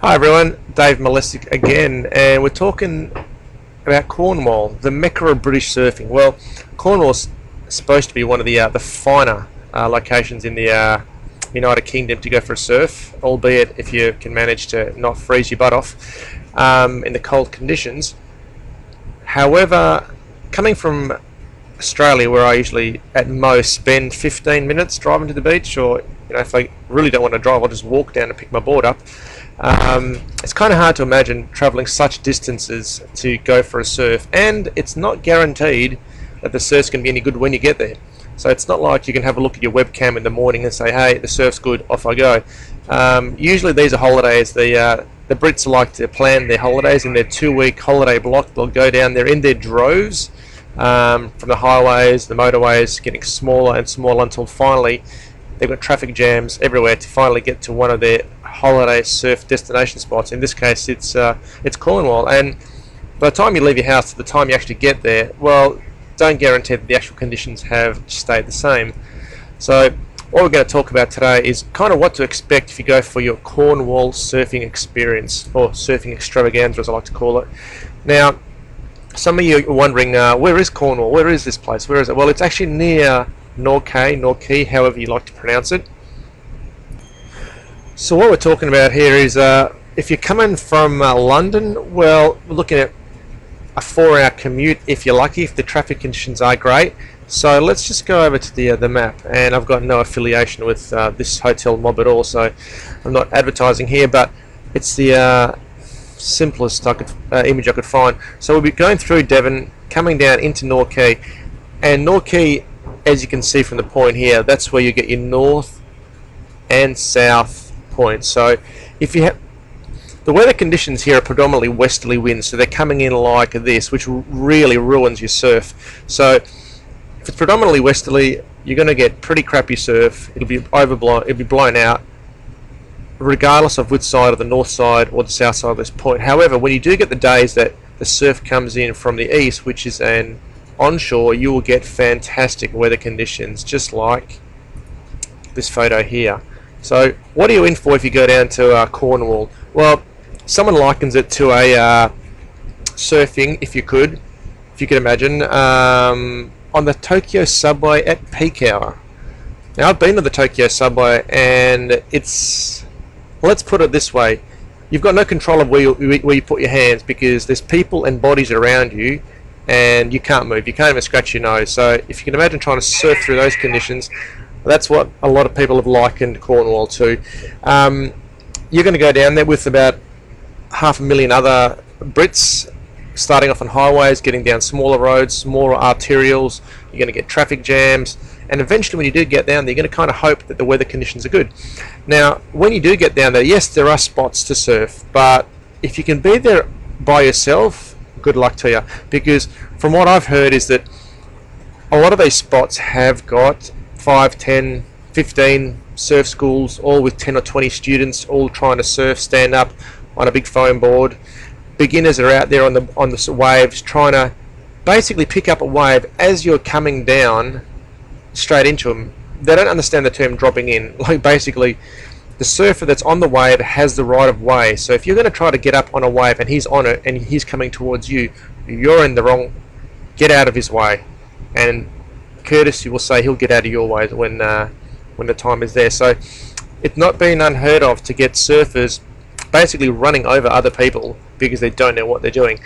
Hi everyone, Dave Malesic again, and we're talking about Cornwall, the mecca of British surfing. Well, Cornwall's supposed to be one of the finer locations in the United Kingdom to go for a surf, albeit if you can manage to not freeze your butt off in the cold conditions. However, coming from Australia, where I usually at most spend 15 minutes driving to the beach, or if I really don't want to drive, I'll just walk down and pick my board up. It's kind of hard to imagine travelling such distances to go for a surf, and it's not guaranteed that the surf's going to be any good when you get there. So it's not like you can have a look at your webcam in the morning and say, hey, the surf's good, off I go. Usually these are holidays. The Brits like to plan their holidays in their 2-week holiday block. They'll go down there in their droves from the highways, the motorways, getting smaller and smaller until finally they've got traffic jams everywhere to finally get to one of their holiday surf destination spots. In this case, it's Cornwall, and by the time you leave your house to the time you actually get there, well, don't guarantee that the actual conditions have stayed the same. So what we're going to talk about today is kind of what to expect if you go for your Cornwall surfing experience, or surfing extravaganza as I like to call it. Now, some of you are wondering, where is Cornwall? Where is this place? Where is it? Well, it's actually near Norquay, however you like to pronounce it. So what we're talking about here is if you're coming from London, well, we're looking at a 4-hour commute if you're lucky, if the traffic conditions are great. So let's just go over to the map, and I've got no affiliation with this hotel mob at all, so I'm not advertising here, but it's the simplest image I could find. So we'll be going through Devon, coming down into Norquay, and Norquay, as you can see from the point here, that's where you get your north and south points. So if you have the weather conditions here are predominantly westerly winds, so they're coming in like this, which really ruins your surf. So if it's predominantly westerly, you're going to get pretty crappy surf. It'll be overblown, it'll be blown out, regardless of which side of the north side or the south side of this point. However, when you do get the days that the surf comes in from the east, which is an onshore, you will get fantastic weather conditions, just like this photo here. So what are you in for if you go down to Cornwall? Well, someone likens it to a surfing, if you could imagine, on the Tokyo subway at peak hour. Now, I've been to the Tokyo subway, and it's, let's put it this way, you've got no control of where you put your hands, because there's people and bodies around you, and you can't move, you can't even scratch your nose. So if you can imagine trying to surf through those conditions, that's what a lot of people have likened Cornwall to. You're going to go down there with about 500,000 other Brits, starting off on highways, getting down smaller roads, smaller arterials. You're going to get traffic jams, and eventually when you do get down there, you're going to kind of hope that the weather conditions are good. Now, when you do get down there, yes, there are spots to surf, but if you can be there by yourself, good luck to you, because from what I've heard is that a lot of these spots have got 5, 10, 15 surf schools, all with 10 or 20 students, all trying to surf stand up on a big foam board. Beginners are out there on the waves trying to basically pick up a wave as you're coming down straight into them. They don't understand the term dropping in. Like, basically, the surfer that's on the wave has the right of way. So if you're going to try to get up on a wave and he's on it and he's coming towards you, you're in the wrong. Get out of his way, and courtesy will say he'll get out of your way when the time is there. So it's not been unheard of to get surfers basically running over other people because they don't know what they're doing.